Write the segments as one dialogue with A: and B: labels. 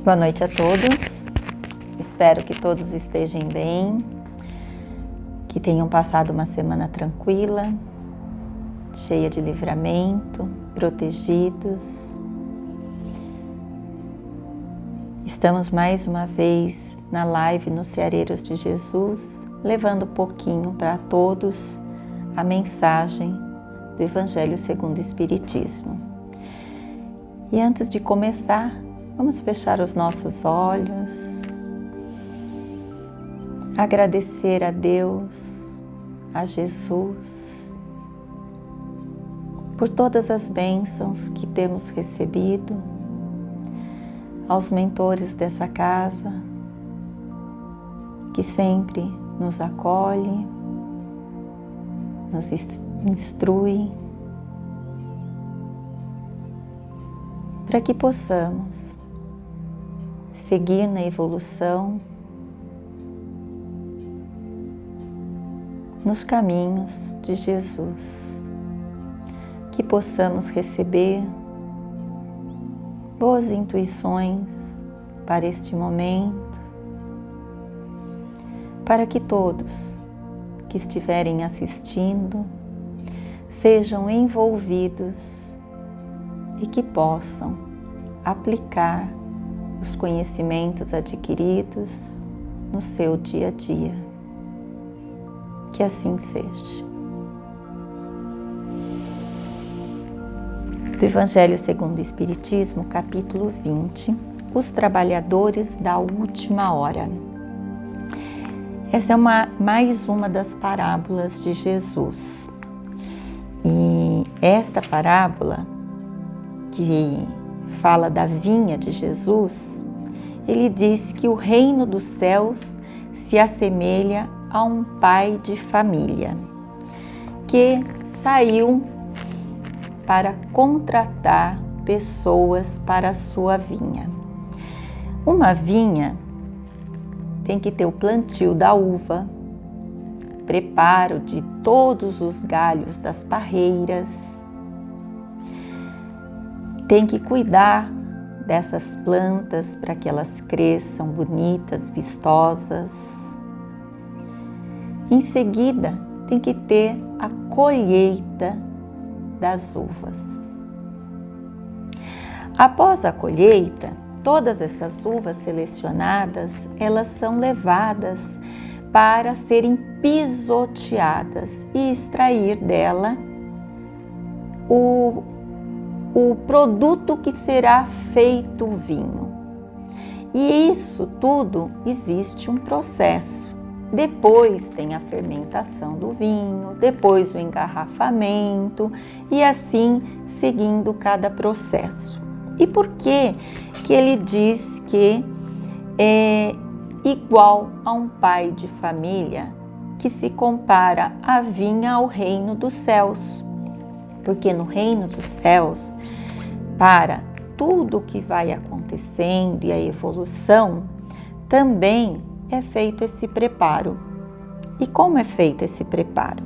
A: Boa noite a todos, espero que todos estejam bem, que tenham passado uma semana tranquila, cheia de livramento, protegidos. Estamos mais uma vez na live nos Ceareiros de Jesus, levando um pouquinho para todos a mensagem do Evangelho segundo o Espiritismo. E antes de começar, vamos fechar os nossos olhos, agradecer a Deus, a Jesus, por todas as bênçãos que temos recebido, aos mentores dessa casa, que sempre nos acolhe, nos instrui, para que possamos seguir na evolução, nos caminhos de Jesus, que possamos receber boas intuições para este momento, para que todos que estiverem assistindo sejam envolvidos e que possam aplicar os conhecimentos adquiridos no seu dia a dia. Que assim seja. Do Evangelho segundo o Espiritismo, capítulo 20, os trabalhadores da última hora. Essa é mais uma das parábolas de Jesus. E esta parábola, que fala da vinha de Jesus, ele diz que o reino dos céus se assemelha a um pai de família que saiu para contratar pessoas para a sua vinha. Uma vinha tem que ter o plantio da uva, preparo de todos os galhos das parreiras, tem que cuidar dessas plantas para que elas cresçam bonitas, vistosas. Em seguida, tem que ter a colheita das uvas. Após a colheita, todas essas uvas selecionadas, elas são levadas para serem pisoteadas e extrair dela o produto que será feito o vinho. E isso tudo existe um processo. Depois tem a fermentação do vinho, depois o engarrafamento e assim seguindo cada processo. E por que ele diz que é igual a um pai de família que se compara a vinha ao reino dos céus? Porque no reino dos céus, para tudo o que vai acontecendo e a evolução, também é feito esse preparo. E como é feito esse preparo?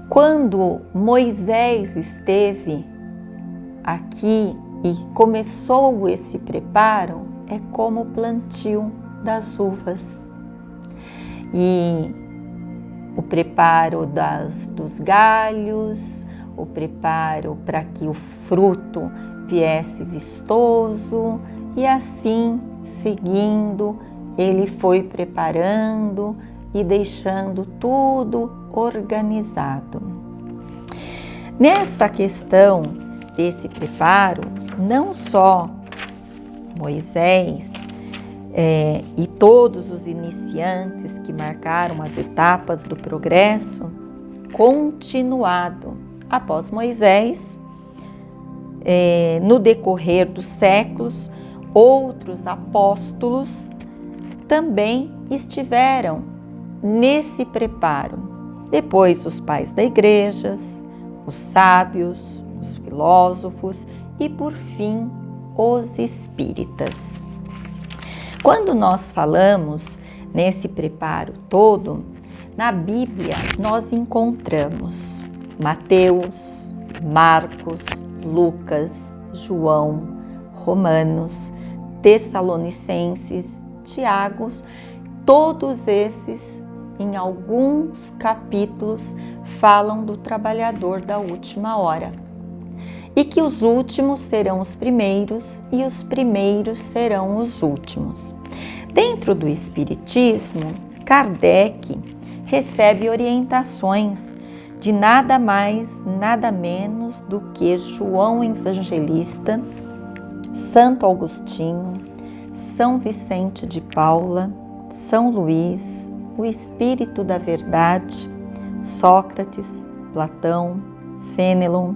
A: Quando Moisés esteve aqui e começou esse preparo, é como o plantio das uvas. E o preparo dos galhos, o preparo para que o fruto viesse vistoso e assim, seguindo, ele foi preparando e deixando tudo organizado. Nessa questão desse preparo, não só Moisés e todos os iniciantes que marcaram as etapas do progresso, continuado após Moisés, no decorrer dos séculos, outros apóstolos também estiveram nesse preparo. Depois os pais da igreja, os sábios, os filósofos e por fim os espíritas. Quando nós falamos nesse preparo todo, na Bíblia nós encontramos Mateus, Marcos, Lucas, João, Romanos, Tessalonicenses, Tiago, todos esses, em alguns capítulos, falam do trabalhador da última hora. E que os últimos serão os primeiros e os primeiros serão os últimos. Dentro do Espiritismo, Kardec recebe orientações de nada mais, nada menos do que João Evangelista, Santo Agostinho, São Vicente de Paula, São Luís, o Espírito da Verdade, Sócrates, Platão, Fenelon,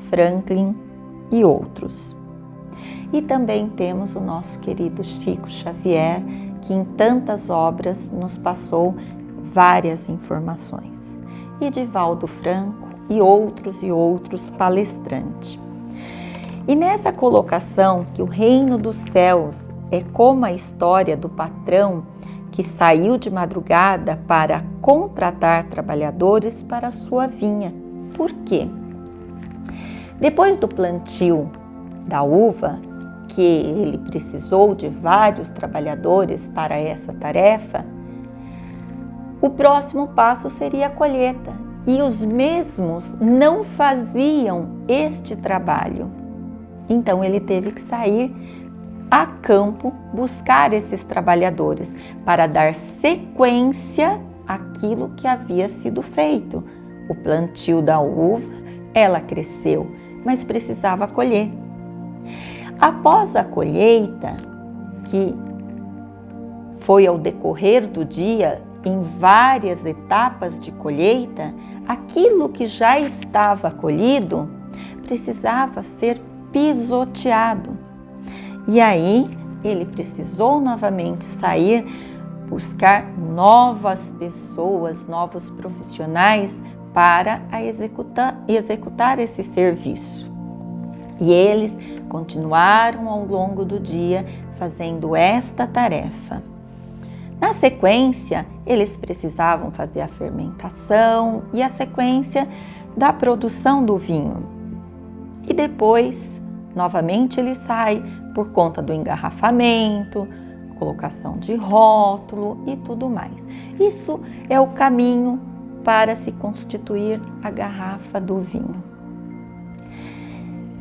A: Franklin e outros. E também temos o nosso querido Chico Xavier, que em tantas obras nos passou várias informações. E Divaldo Franco e outros palestrantes. E nessa colocação que o reino dos céus é como a história do patrão que saiu de madrugada para contratar trabalhadores para a sua vinha. Por quê? Depois do plantio da uva, que ele precisou de vários trabalhadores para essa tarefa, o próximo passo seria a colheita. E os mesmos não faziam este trabalho. Então ele teve que sair a campo buscar esses trabalhadores para dar sequência àquilo que havia sido feito. O plantio da uva, ela cresceu, mas precisava colher. Após a colheita, que foi ao decorrer do dia, em várias etapas de colheita, aquilo que já estava colhido precisava ser pisoteado. E aí ele precisou novamente sair, buscar novas pessoas, novos profissionais para executar esse serviço. E eles continuaram ao longo do dia fazendo esta tarefa. Na sequência, eles precisavam fazer a fermentação e a sequência da produção do vinho. E depois, novamente, ele sai por conta do engarrafamento, colocação de rótulo e tudo mais. Isso é o caminho para se constituir a garrafa do vinho.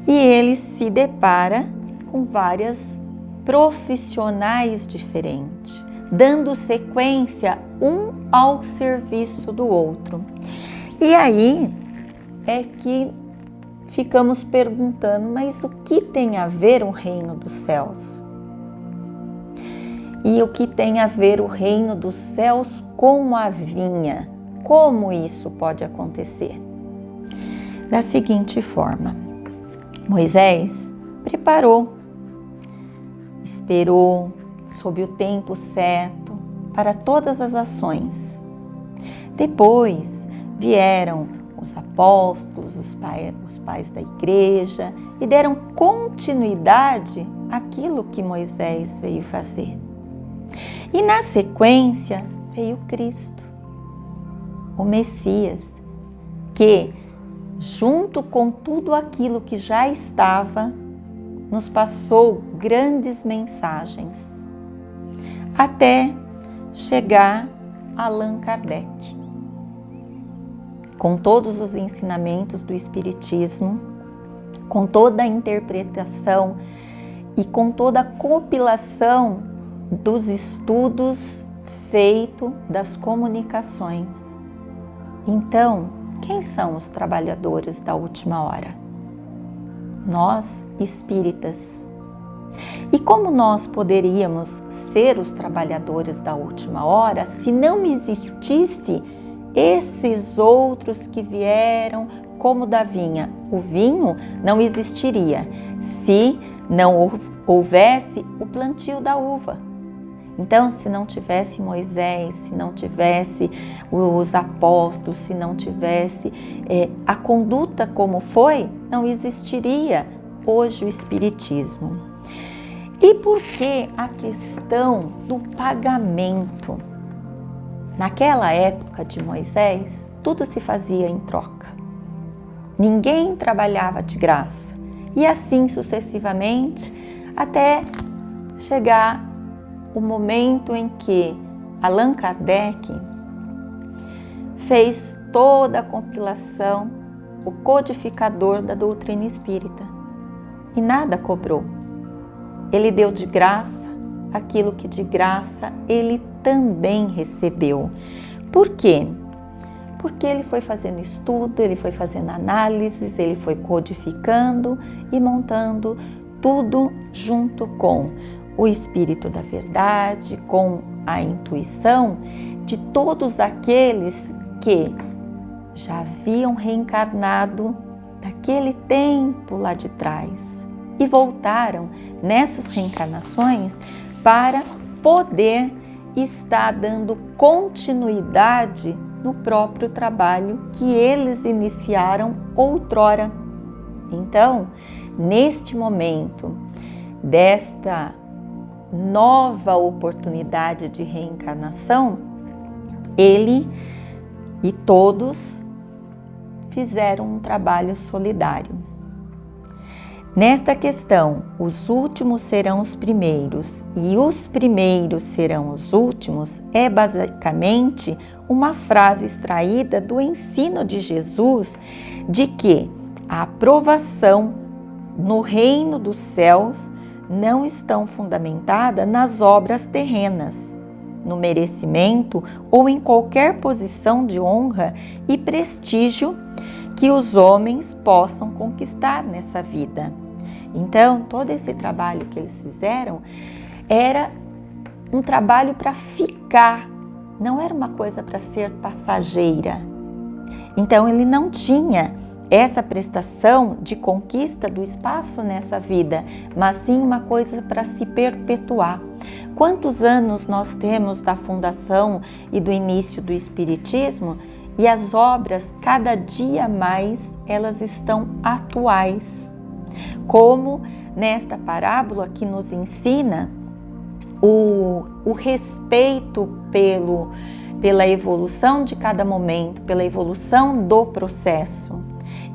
A: E ele se depara com várias profissionais diferentes, dando sequência um ao serviço do outro. E aí é que ficamos perguntando, mas o que tem a ver o reino dos céus? E o que tem a ver o reino dos céus com a vinha? Como isso pode acontecer? Da seguinte forma: Moisés preparou, esperou, sob o tempo certo para todas as ações. Depois vieram os apóstolos, os pais da igreja e deram continuidade àquilo que Moisés veio fazer. E na sequência veio Cristo, o Messias, que junto com tudo aquilo que já estava, nos passou grandes mensagens, até chegar a Allan Kardec, com todos os ensinamentos do Espiritismo, com toda a interpretação e com toda a compilação dos estudos feitos das comunicações. Então, quem são os trabalhadores da última hora? Nós, espíritas. E como nós poderíamos ser os trabalhadores da última hora se não existisse esses outros que vieram como da vinha? O vinho não existiria se não houvesse o plantio da uva. Então, se não tivesse Moisés, se não tivesse os apóstolos, se não tivesse a conduta como foi, não existiria hoje o Espiritismo. E por que a questão do pagamento? Naquela época de Moisés, tudo se fazia em troca. Ninguém trabalhava de graça. E assim sucessivamente, até chegar o momento em que Allan Kardec fez toda a compilação, o codificador da doutrina espírita. E nada cobrou. Ele deu de graça aquilo que de graça ele também recebeu. Por quê? Porque ele foi fazendo estudo, ele foi fazendo análises, ele foi codificando e montando tudo junto com o Espírito da Verdade, com a intuição de todos aqueles que já haviam reencarnado daquele tempo lá de trás e voltaram nessas reencarnações para poder estar dando continuidade no próprio trabalho que eles iniciaram outrora. Então, neste momento desta nova oportunidade de reencarnação, ele e todos fizeram um trabalho solidário. Nesta questão, os últimos serão os primeiros e os primeiros serão os últimos, é basicamente uma frase extraída do ensino de Jesus de que a aprovação no reino dos céus não estão fundamentadas nas obras terrenas, no merecimento ou em qualquer posição de honra e prestígio que os homens possam conquistar nessa vida. Então, todo esse trabalho que eles fizeram era um trabalho para ficar, não era uma coisa para ser passageira. Então, ele não tinha essa prestação de conquista do espaço nessa vida, mas sim uma coisa para se perpetuar. Quantos anos nós temos da fundação e do início do Espiritismo? E as obras, cada dia mais, elas estão atuais. Como nesta parábola que nos ensina o respeito pela evolução de cada momento, pela evolução do processo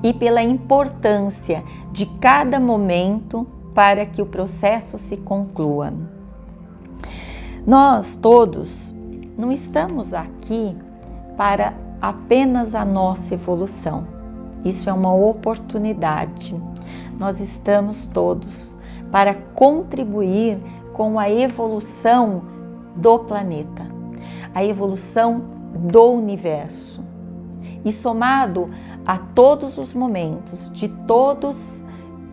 A: e pela importância de cada momento para que o processo se conclua. Nós todos não estamos aqui para apenas a nossa evolução. Isso é uma oportunidade. Nós estamos todos para contribuir com a evolução do planeta, a evolução do universo. E somado a todos os momentos de todos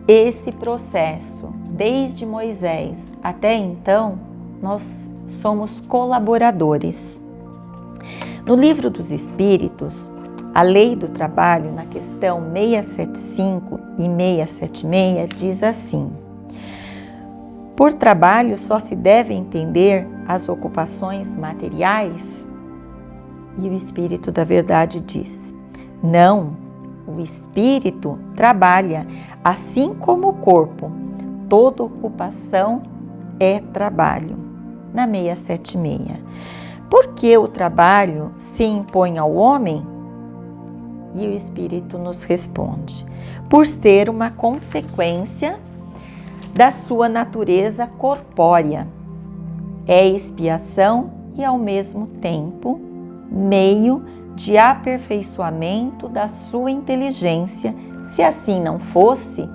A: esse processo, desde Moisés até então, nós somos colaboradores. No Livro dos Espíritos, a Lei do Trabalho, na questão 675 e 676, diz assim: por trabalho só se deve entender as ocupações materiais? E o Espírito da Verdade diz: não, o Espírito trabalha, assim como o corpo. Toda ocupação é trabalho. Na 676. Por que o trabalho se impõe ao homem? E o Espírito nos responde: por ser uma consequência da sua natureza corpórea. É expiação e, ao mesmo tempo, meio de aperfeiçoamento da sua inteligência. Se assim não fosse,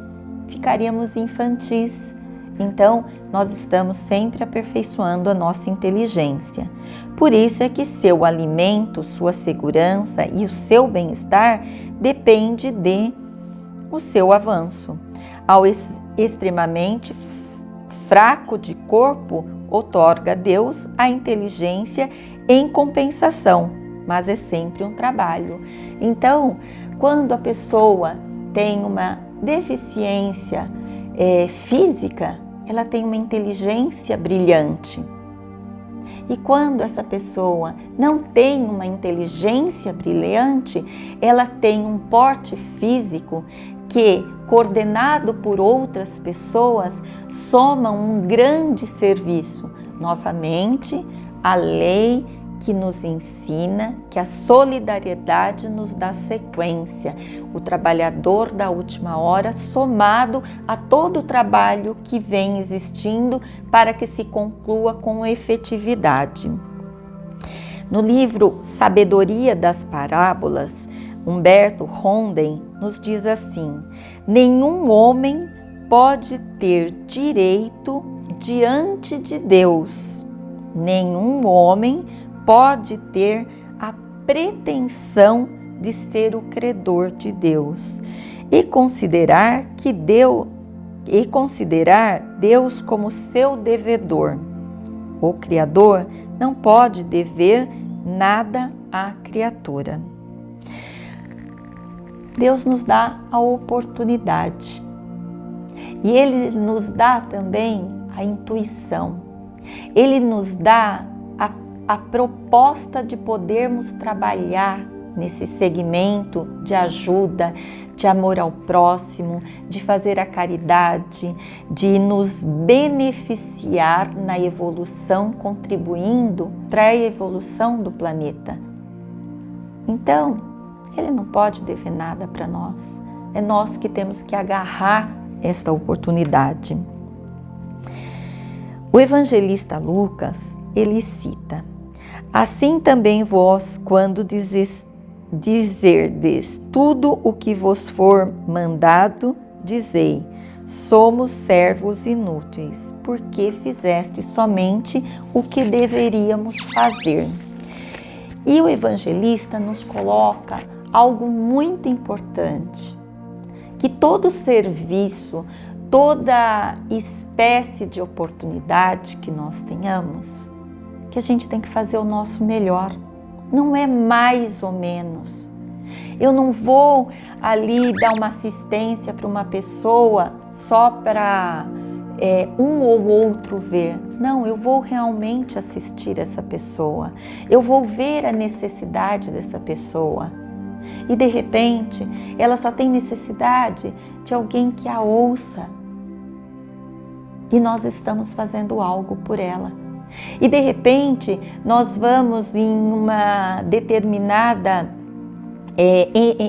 A: ficaríamos infantis. Então, nós estamos sempre aperfeiçoando a nossa inteligência. Por isso é que seu alimento, sua segurança e o seu bem-estar depende de o seu avanço. Ao extremamente fraco de corpo, outorga Deus a inteligência em compensação, mas é sempre um trabalho. Então, quando a pessoa tem uma deficiência física, ela tem uma inteligência brilhante. E quando essa pessoa não tem uma inteligência brilhante, ela tem um porte físico que, coordenado por outras pessoas, soma um grande serviço. Novamente, a lei que nos ensina que a solidariedade nos dá sequência, o trabalhador da última hora somado a todo o trabalho que vem existindo para que se conclua com efetividade. No livro Sabedoria das Parábolas, Humberto Ronden nos diz assim: nenhum homem pode ter direito diante de Deus, nenhum homem pode ter a pretensão de ser o credor de Deus e considerar Deus como seu devedor. O Criador não pode dever nada à criatura. Deus nos dá a oportunidade e Ele nos dá também a intuição. Ele nos dá a proposta de podermos trabalhar nesse segmento de ajuda, de amor ao próximo, de fazer a caridade, de nos beneficiar na evolução, contribuindo para a evolução do planeta. Então, Ele não pode dever nada para nós. É nós que temos que agarrar esta oportunidade. O evangelista Lucas, ele cita: assim também vós, quando dizerdes tudo o que vos for mandado, dizei: somos servos inúteis, porque fizeste somente o que deveríamos fazer. E o evangelista nos coloca algo muito importante, que todo serviço, toda espécie de oportunidade que nós tenhamos, que a gente tem que fazer o nosso melhor, não é mais ou menos. Eu não vou ali dar uma assistência para uma pessoa só para um ou outro ver. Não, eu vou realmente assistir essa pessoa. Eu vou ver a necessidade dessa pessoa. E de repente, ela só tem necessidade de alguém que a ouça. E nós estamos fazendo algo por ela. E de repente, nós vamos em uma determinada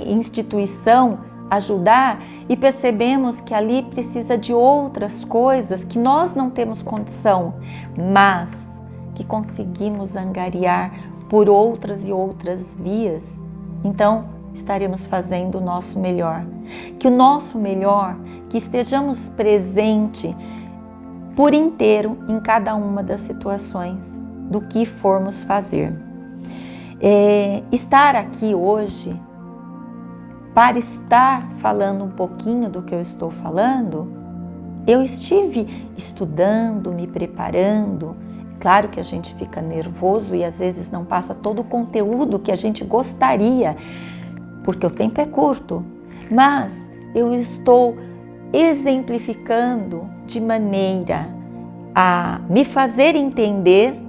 A: instituição ajudar e percebemos que ali precisa de outras coisas que nós não temos condição, mas que conseguimos angariar por outras e outras vias. Então, estaremos fazendo o nosso melhor. Que o nosso melhor, que estejamos presentes por inteiro em cada uma das situações do que formos fazer. Estar aqui hoje, para estar falando um pouquinho do que eu estou falando, eu estive estudando, me preparando. Claro que a gente fica nervoso e às vezes não passa todo o conteúdo que a gente gostaria, porque o tempo é curto, mas eu estou exemplificando de maneira a me fazer entender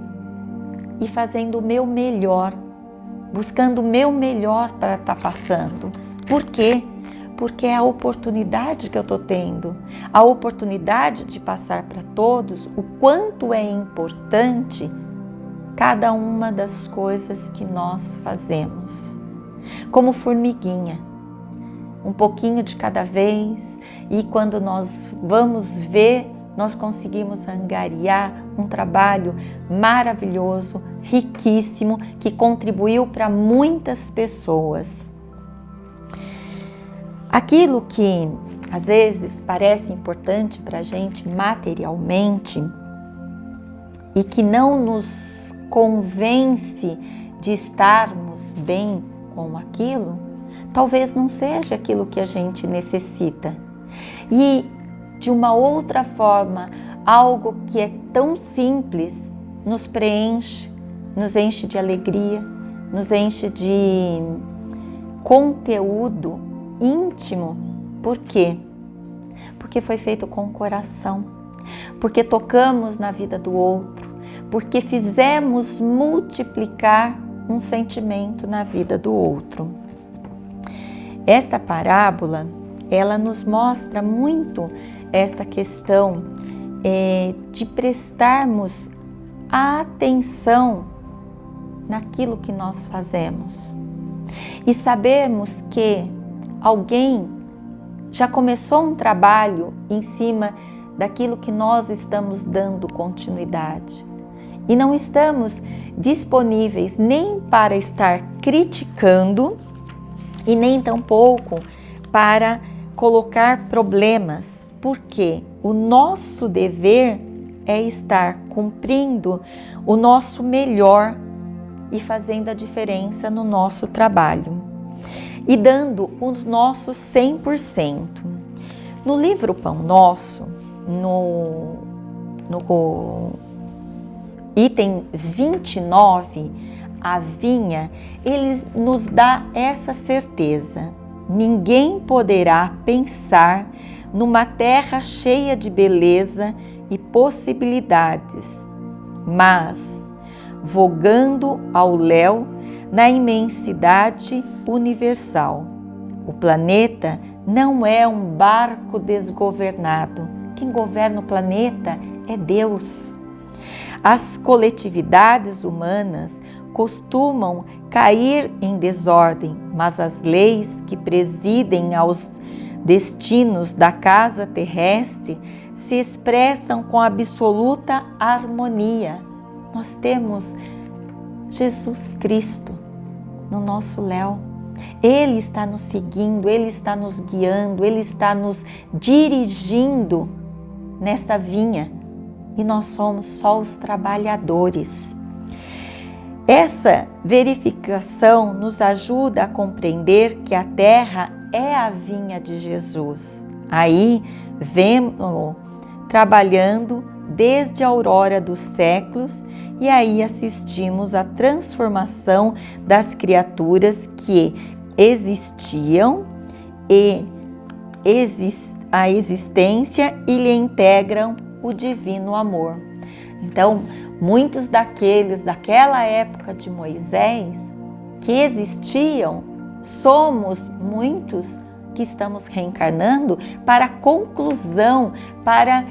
A: e fazendo o meu melhor, buscando o meu melhor para estar passando. Por quê? Porque é a oportunidade que eu estou tendo, a oportunidade de passar para todos o quanto é importante cada uma das coisas que nós fazemos. Como formiguinha, um pouquinho de cada vez, e quando nós vamos ver, nós conseguimos angariar um trabalho maravilhoso, riquíssimo, que contribuiu para muitas pessoas. Aquilo que às vezes parece importante para a gente materialmente e que não nos convence de estarmos bem com aquilo, talvez não seja aquilo que a gente necessita. E de uma outra forma, algo que é tão simples nos preenche, nos enche de alegria, nos enche de conteúdo íntimo. Por quê? Porque foi feito com o coração, porque tocamos na vida do outro, porque fizemos multiplicar um sentimento na vida do outro. Esta parábola, ela nos mostra muito esta questão de prestarmos a atenção naquilo que nós fazemos. E sabemos que alguém já começou um trabalho em cima daquilo que nós estamos dando continuidade. E não estamos disponíveis nem para estar criticando e nem tampouco para colocar problemas, porque o nosso dever é estar cumprindo o nosso melhor e fazendo a diferença no nosso trabalho e dando o nosso 100%. No livro Pão Nosso, no item 29, a vinha, ele nos dá essa certeza. Ninguém poderá pensar numa terra cheia de beleza e possibilidades, mas vogando ao léu na imensidade universal. O planeta não é um barco desgovernado. Quem governa o planeta é Deus. As coletividades humanas costumam cair em desordem, mas as leis que presidem aos destinos da casa terrestre se expressam com absoluta harmonia. Nós temos Jesus Cristo no nosso léu. Ele está nos seguindo, Ele está nos guiando, Ele está nos dirigindo nesta vinha e nós somos só os trabalhadores. Essa verificação nos ajuda a compreender que a terra é a vinha de Jesus. Aí vemos-lo trabalhando desde a aurora dos séculos e aí assistimos à transformação das criaturas que existiam e a existência e lhe integram o divino amor. Então, muitos daquela época de Moisés que existiam, somos muitos que estamos reencarnando para a conclusão, para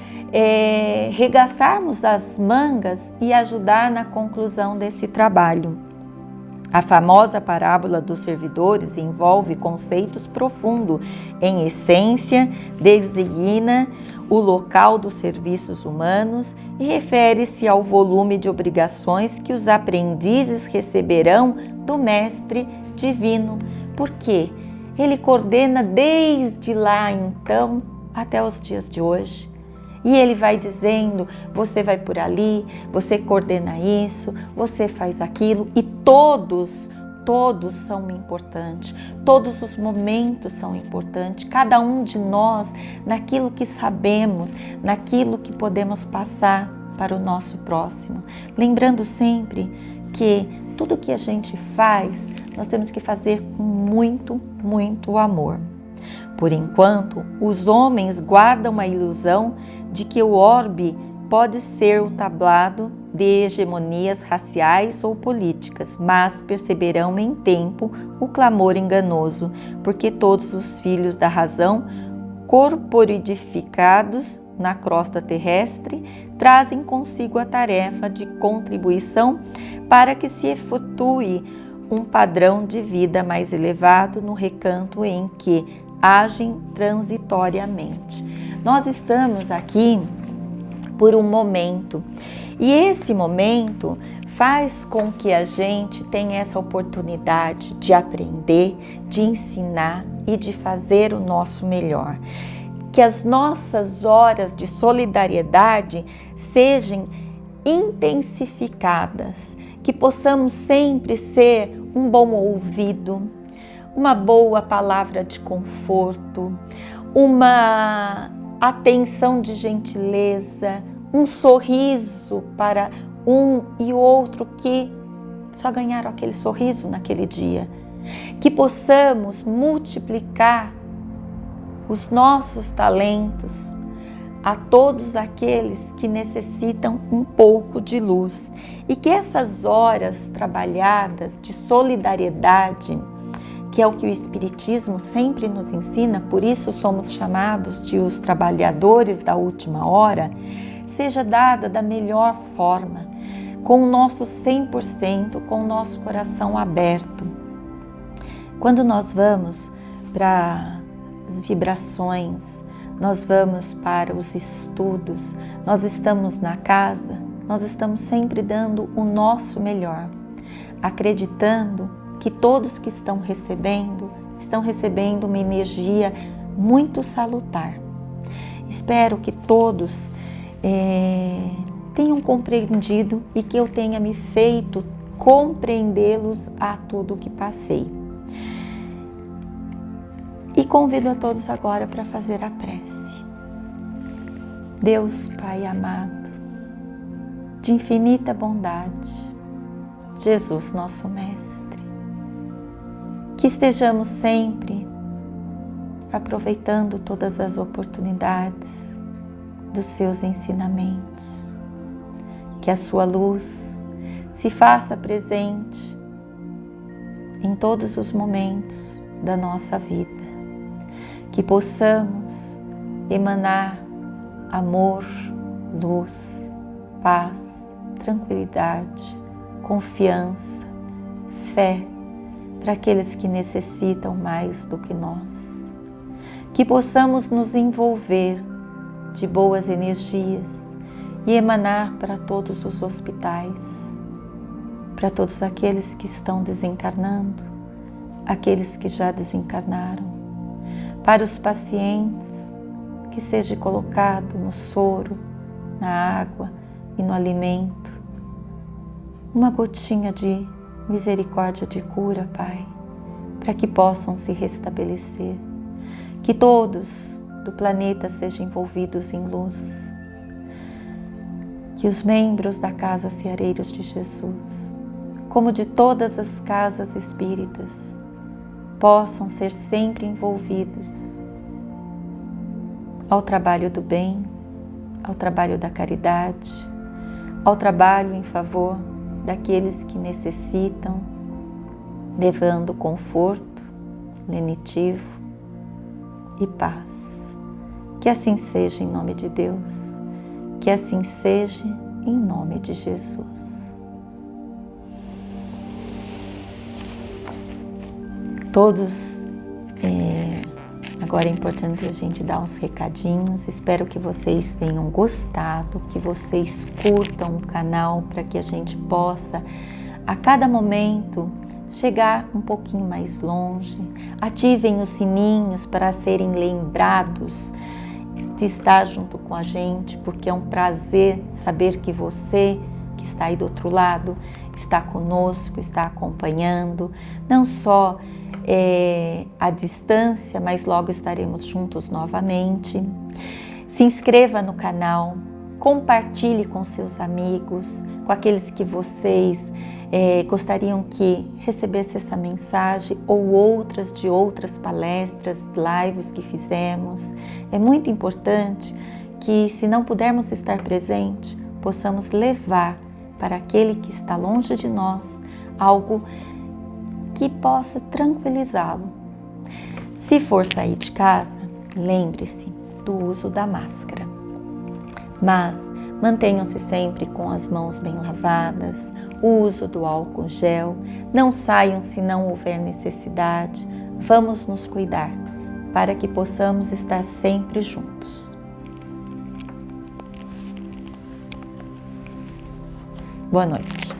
A: regaçarmos as mangas e ajudar na conclusão desse trabalho. A famosa parábola dos servidores envolve conceitos profundos. Em essência, designa o local dos serviços humanos e refere-se ao volume de obrigações que os aprendizes receberão do Mestre Divino. Por quê? Ele coordena desde lá então até os dias de hoje. E ele vai dizendo, você vai por ali, você coordena isso, você faz aquilo, e todos são importantes, todos os momentos são importantes, cada um de nós, naquilo que sabemos, naquilo que podemos passar para o nosso próximo. Lembrando sempre que tudo que a gente faz, nós temos que fazer com muito, muito amor. Por enquanto, os homens guardam a ilusão de que o orbe pode ser o tablado de hegemonias raciais ou políticas, mas perceberão em tempo o clamor enganoso, porque todos os filhos da razão, corporificados na crosta terrestre, trazem consigo a tarefa de contribuição para que se efetue um padrão de vida mais elevado no recanto em que agem transitoriamente. Nós estamos aqui por um momento e esse momento faz com que a gente tenha essa oportunidade de aprender, de ensinar e de fazer o nosso melhor. Que as nossas horas de solidariedade sejam intensificadas, que possamos sempre ser um bom ouvido, uma boa palavra de conforto, uma atenção de gentileza, um sorriso para um e outro que só ganharam aquele sorriso naquele dia. Que possamos multiplicar os nossos talentos a todos aqueles que necessitam um pouco de luz. E que essas horas trabalhadas de solidariedade, que é o que o Espiritismo sempre nos ensina, por isso somos chamados de os trabalhadores da última hora, seja dada da melhor forma, com o nosso 100%, com o nosso coração aberto. Quando nós vamos para as vibrações, nós vamos para os estudos, nós estamos na casa, nós estamos sempre dando o nosso melhor, acreditando que todos que estão recebendo uma energia muito salutar. Espero que todos tenham compreendido e que eu tenha me feito compreendê-los a tudo o que passei. E convido a todos agora para fazer a prece. Deus Pai amado, de infinita bondade, Jesus nosso Mestre, que estejamos sempre aproveitando todas as oportunidades dos seus ensinamentos, que a sua luz se faça presente em todos os momentos da nossa vida, que possamos emanar amor, luz, paz, tranquilidade, confiança, fé para aqueles que necessitam mais do que nós. Que possamos nos envolver de boas energias e emanar para todos os hospitais, para todos aqueles que estão desencarnando, aqueles que já desencarnaram, para os pacientes, que seja colocado no soro, na água e no alimento, uma gotinha de misericórdia de cura, Pai, para que possam se restabelecer. Que todos do planeta sejam envolvidos em luz. Que os membros da Casa Ceareiros de Jesus, como de todas as casas espíritas, possam ser sempre envolvidos ao trabalho do bem, ao trabalho da caridade, ao trabalho em favor daqueles que necessitam, levando conforto, lenitivo e paz. Que assim seja em nome de Deus, que assim seja em nome de Jesus. Todos, agora é importante a gente dar uns recadinhos. Espero que vocês tenham gostado, que vocês curtam o canal para que a gente possa, a cada momento, chegar um pouquinho mais longe. Ativem os sininhos para serem lembrados de estar junto com a gente, porque é um prazer saber que você, que está aí do outro lado, está conosco, está acompanhando, não só à distância, mas logo estaremos juntos novamente. Se inscreva no canal, compartilhe com seus amigos, com aqueles que vocês gostariam que recebesse essa mensagem ou outras de outras palestras, lives que fizemos. É muito importante que, se não pudermos estar presente, possamos levar para aquele que está longe de nós algo que possa tranquilizá-lo. Se for sair de casa, lembre-se do uso da máscara. Mas mantenham-se sempre com as mãos bem lavadas, o uso do álcool gel, não saiam se não houver necessidade. Vamos nos cuidar para que possamos estar sempre juntos. Boa noite.